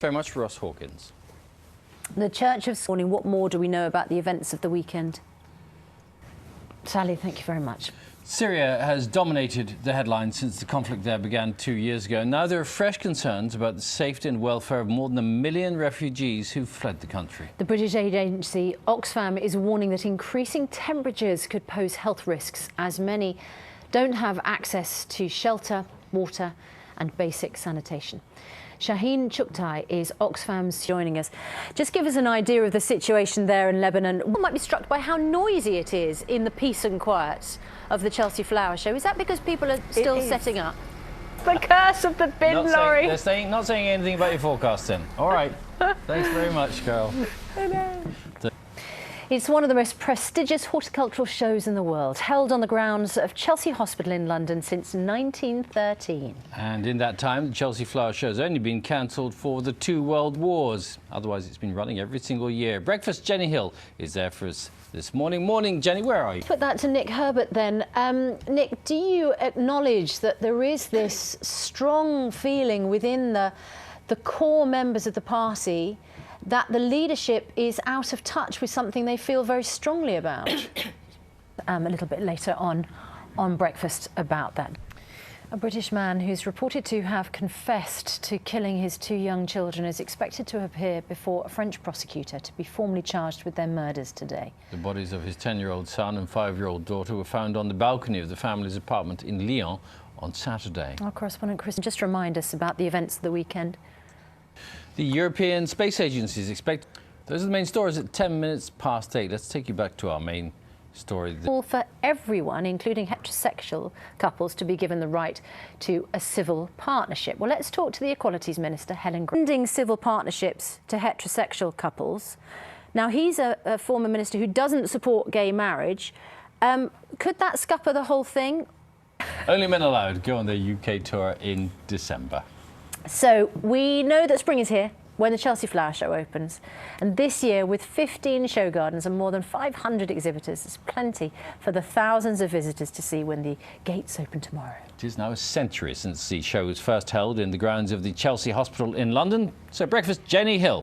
Very much, Ross Hawkins. The Church of Morning. What more do we know about the events of the weekend? Sally, thank you very much. Syria has dominated the headlines since the conflict there began 2 years ago. Now there are fresh concerns about the safety and welfare of more than 1 million refugees who fled the country. The British aid agency Oxfam is warning that increasing temperatures could pose health risks, as many don't have access to shelter, water and basic sanitation. Shaheen Chuktai is Oxfam's joining us. Just give us an idea of the situation there in Lebanon. One might be struck by how noisy it is in the peace and quiet of the Chelsea Flower Show. Is that because people are still setting up? The curse of the bin lorry. They're not saying anything about your forecast then. All right. Thanks very much, Carol. It's one of the most prestigious horticultural shows in the world, held on the grounds of Chelsea Hospital in London since 1913. And in that time, the Chelsea Flower Show has only been cancelled for the 2 world wars. Otherwise, it's been running every single year. Breakfast Jenny Hill is there for us this morning. Morning, Jenny, where are you? Put that to Nick Herbert then. Nick, do you acknowledge that there is this strong feeling within the core members of the party that the leadership is out of touch with something they feel very strongly about? A little bit later on Breakfast about that. A British man who's reported to have confessed to killing his 2 young children is expected to appear before a French prosecutor to be formally charged with their murders today. The bodies of his 10-year-old son and 5-year-old daughter were found on the balcony of the family's apartment in Lyon on Saturday. Our correspondent Chris, just remind us about the events of the weekend. The European Space Agency is expected. Those are the main stories at 10 minutes past 8. Let's take you back to our main story. Call for everyone, including heterosexual couples, to be given the right to a civil partnership. Well, let's talk to the Equalities Minister, Helen Grant. Ending civil partnerships to heterosexual couples. Now, he's a former minister who doesn't support gay marriage. Could that scupper the whole thing? Only men allowed go on their UK tour in December. So we know that spring is here when the Chelsea Flower Show opens. And this year, with 15 show gardens and more than 500 exhibitors, there's plenty for the thousands of visitors to see when the gates open tomorrow. It is now a century since the show was first held in the grounds of the Chelsea Hospital in London. So breakfast, Jenny Hill.